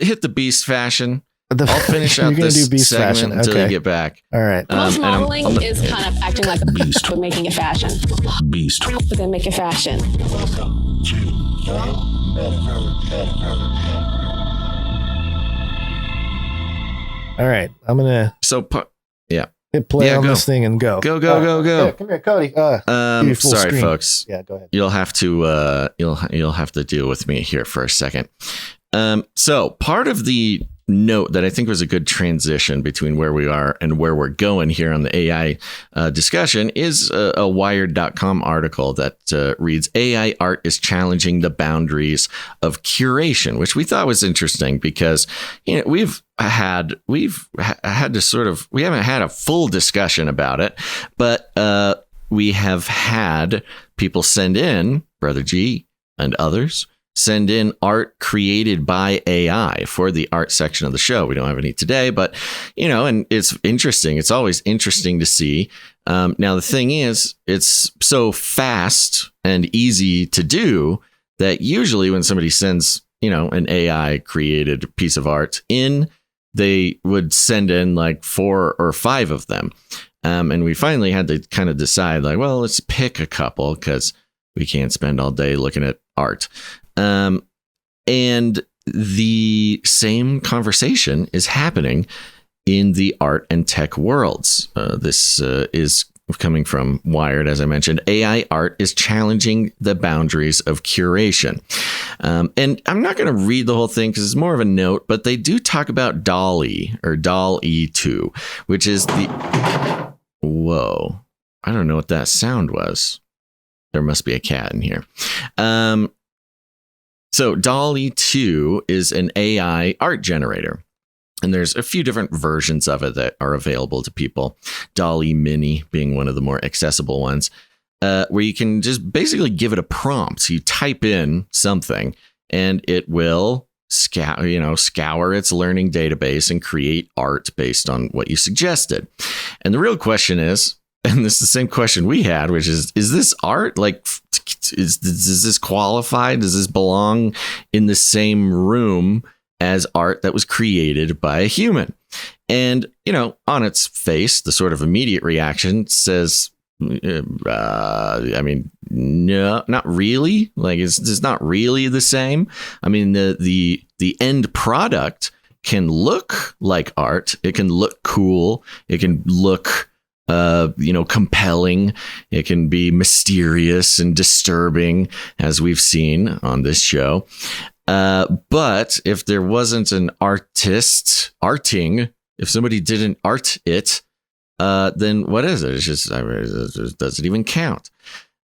hit the beast fashion. I'll finish out this segment until you get back. All right. Most modeling is kind of acting like a beast, but making it fashion. Beast. But then make it fashion. All right. I'm going to hit play on this thing and go. Go. Yeah, come here, Cody. Sorry, screen. folks. Yeah, go ahead. You'll have to you'll have to deal with me here for a second. So part of the note that I think was a good transition between where we are and where we're going here on the AI discussion is a Wired.com article that reads AI art is challenging the boundaries of curation, which we thought was interesting because we haven't had a full discussion about it, but we have had people send in, Brother G and others, send in art created by AI for the art section of the show. We don't have any today, but, and it's interesting. It's always interesting to see. Now, the thing is, it's so fast and easy to do that usually when somebody sends, an AI created piece of art in, they would send in like 4 or 5 of them. And we finally had to kind of decide like, well, let's pick a couple because we can't spend all day looking at art. And the same conversation is happening in the art and tech worlds. This is coming from Wired, as I mentioned. AI art is challenging the boundaries of curation. And I'm not going to read the whole thing because it's more of a note, but they do talk about DALL-E or DALL-E 2, which is the... Whoa. I don't know what that sound was. There must be a cat in here. So DALL-E 2 is an AI art generator. And there's a few different versions of it that are available to people. DALL-E Mini being one of the more accessible ones, where you can just basically give it a prompt. So you type in something and it will scour its learning database and create art based on what you suggested. And the real question is, and this is the same question we had, which is this art? Like, does this qualify? Does this belong in the same room as art that was created by a human? And, on its face, the sort of immediate reaction says, no, not really. Like, it's not really the same. I mean, the end product can look like art. It can look cool. It can look compelling. It can be mysterious and disturbing, as we've seen on this show. But if there wasn't an artist arting, if somebody didn't art it, then what is it? It's just, it doesn't even count.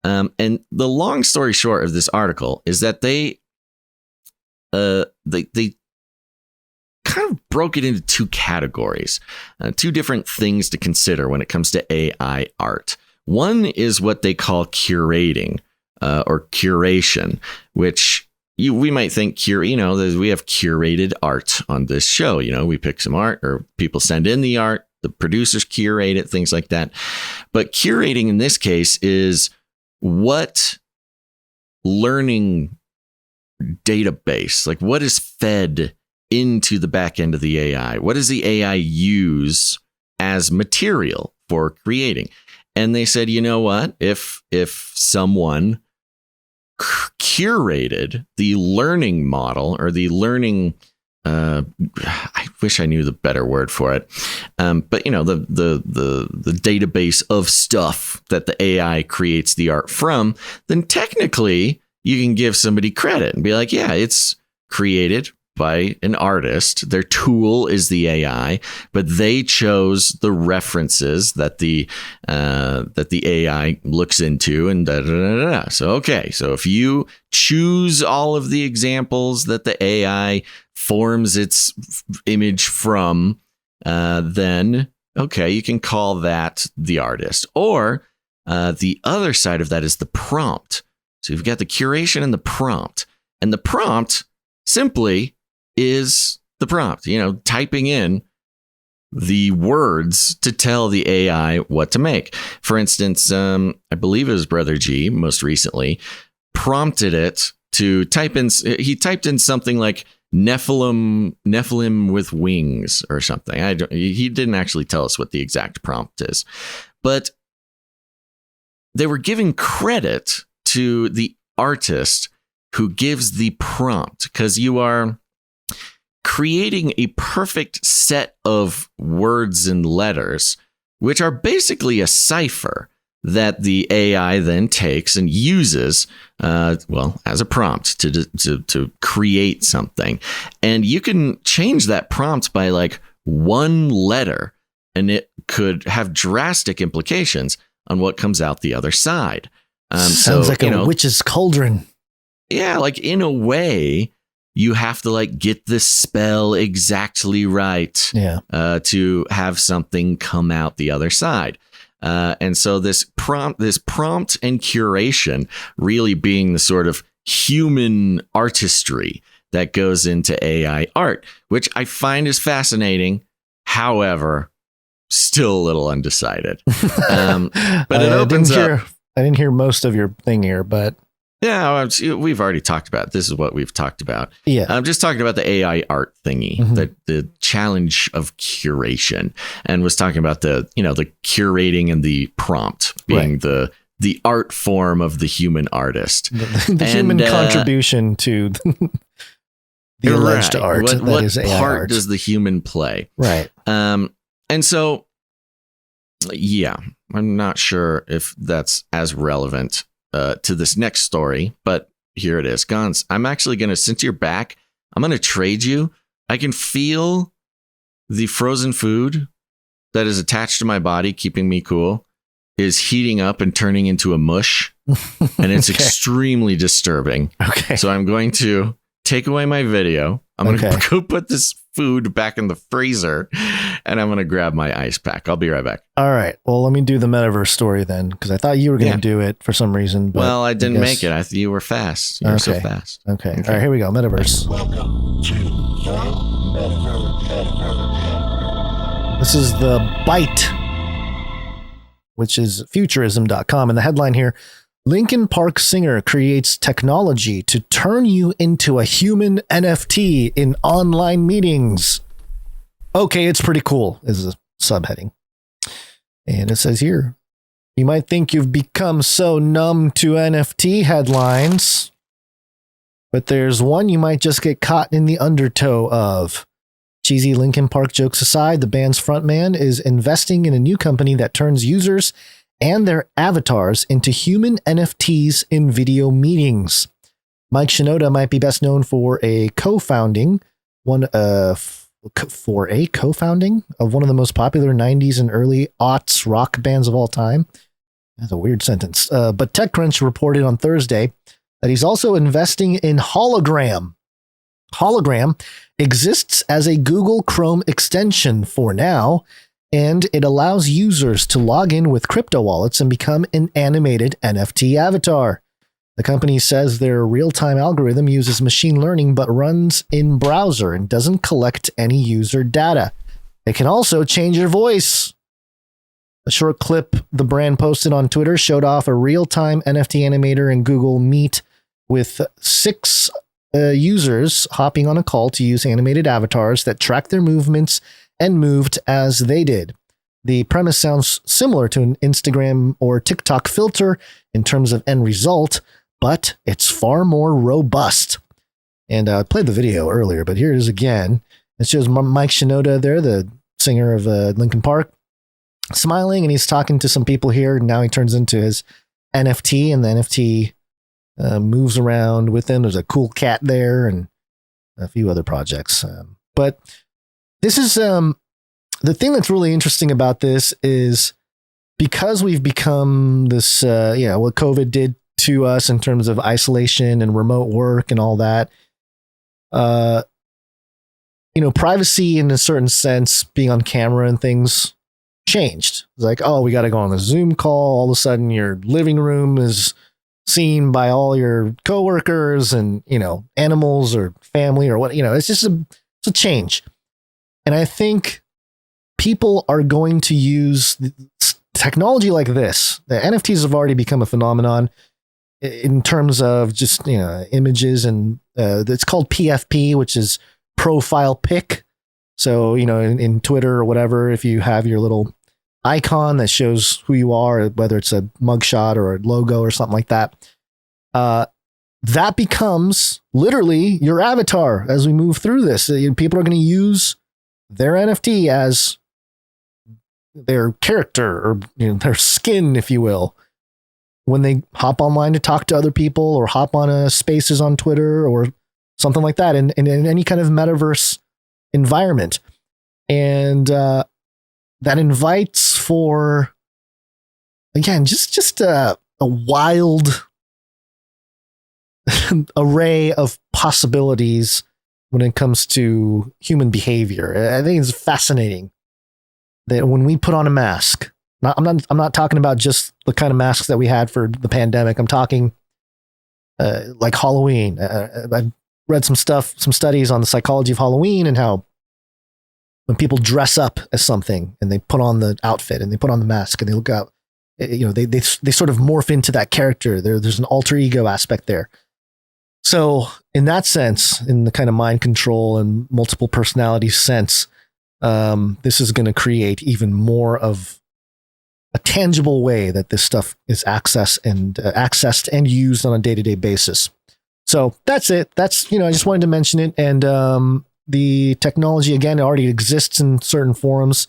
And the long story short of this article is that they kind of broke it into 2 categories, 2 different things to consider when it comes to AI art. One is what they call curating or curation, which we might think we have curated art on this show. We pick some art or people send in the art, the producers curate it, things like that. But curating in this case is what learning database, like what is fed into the back end of the AI? What does the AI use as material for creating? And they said, you know what? If someone curated the learning model or the learning, I wish I knew the better word for it, but the database of stuff that the AI creates the art from, then technically you can give somebody credit and be like, yeah, it's created by an artist. Their tool is the AI, but they chose the references that the AI looks into and da da da da. So okay, so if you choose all of the examples that the AI forms its image from, then okay, you can call that the artist. Or the other side of that is the prompt. So you've got the curation and the prompt, and the prompt simply is the prompt, typing in the words to tell the AI what to make. For instance, I believe it was Brother G most recently prompted it to type in. He typed in something like, Nephilim with wings or something. He didn't actually tell us what the exact prompt is, but they were giving credit to the artist who gives the prompt, because you are creating a perfect set of words and letters, which are basically a cipher that the AI then takes and uses, as a prompt to create something. And you can change that prompt by like one letter, and it could have drastic implications on what comes out the other side. Sounds like a witch's cauldron. Yeah, like in a way, you have to like get the spell exactly right to have something come out the other side. And so this prompt and curation really being the sort of human artistry that goes into AI art, which I find is fascinating. However, still a little undecided. But it opens up. I didn't hear most of your thing here, but. Yeah, we've already talked about it. This is what we've talked about. Yeah. I'm just talking about the AI art thingy, the challenge of curation, and was talking about the curating and the prompt being the art form of the human artist. The human contribution to the alleged art. What is AI part art. does the human play? Right. And so, yeah, I'm not sure if that's as relevant to this next story, but here it is. Gons, I'm actually going to, since you're back, I'm going to trade you. I can feel the frozen food that is attached to my body, keeping me cool, is heating up and turning into a mush. And it's extremely disturbing. Okay. So I'm going to take away my video. I'm going to go put this food back in the freezer, and I'm going to grab my ice pack. I'll be right back. All right. Well, let me do the metaverse story then, because I thought you were going to do it for some reason. But well, I didn't make it. You were fast. You were so fast. Okay. All right. Here we go. Metaverse. Welcome to the Metaverse. This is the Byte, which is futurism.com. And the headline here: Linkin Park singer creates technology to turn you into a human NFT in online meetings. Okay, it's pretty cool, is the subheading. And it says here, you might think you've become so numb to NFT headlines, but there's one you might just get caught in the undertow of. Cheesy Linkin Park jokes aside, the band's frontman is investing in a new company that turns users and their avatars into human NFTs in video meetings. Mike Shinoda might be best known for a co-founding of one of the most popular 90s and early aughts rock bands of all time. That's a weird sentence. But TechCrunch reported on Thursday that he's also investing in Hologram. Hologram exists as a Google Chrome extension for now, and it allows users to log in with crypto wallets and become an animated NFT avatar. The company says their real-time algorithm uses machine learning but runs in browser and doesn't collect any user data. It can also change your voice. A short clip the brand posted on Twitter showed off a real-time NFT animator in Google Meet with 6 users hopping on a call to use animated avatars that track their movements and moved as they did. The premise sounds similar to an Instagram or TikTok filter in terms of end result, but it's far more robust. And I played the video earlier, but here it is again. It shows Mike Shinoda there, the singer of Linkin Park, smiling, and he's talking to some people here. Now he turns into his NFT, and the NFT moves around with him. There's a cool cat there and a few other projects. But this is the thing that's really interesting about this is because we've become this, what COVID did to us in terms of isolation and remote work and all that. Privacy in a certain sense, being on camera and things changed. It's like, oh, we got to go on a Zoom call. All of a sudden your living room is seen by all your coworkers and, animals or family or what, it's just it's a change. And I think people are going to use technology like this. The NFTs have already become a phenomenon in terms of just, images and It's called PFP, which is profile pic. So, in Twitter or whatever, if you have your little icon that shows who you are, whether it's a mugshot or a logo or something like that, that becomes literally your avatar as we move through this. People are going to use their NFT as their character or their skin, if you will, when they hop online to talk to other people or hop on spaces on Twitter or something like that in any kind of metaverse environment. And that invites for, again, just a wild array of possibilities when it comes to human behavior. I think it's fascinating that when we put on a mask, I'm not talking about just the kind of masks that we had for the pandemic. I'm talking like Halloween. I've read some studies on the psychology of Halloween and how when people dress up as something and they put on the outfit and they put on the mask and they look out, they sort of morph into that character. There's an alter ego aspect there. So in that sense, in the kind of mind control and multiple personality sense, this is going to create even more of a tangible way that this stuff is accessed and used on a day-to-day basis. So that's it. I just wanted to mention it. And the technology, again, already exists in certain forums.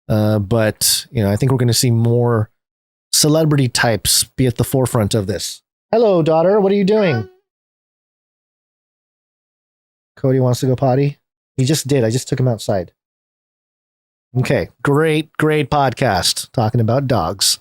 But I think we're going to see more celebrity types be at the forefront of this. Hello, daughter. What are you doing? Cody wants to go potty. He just did. I just took him outside. Okay. Great podcast talking about dogs.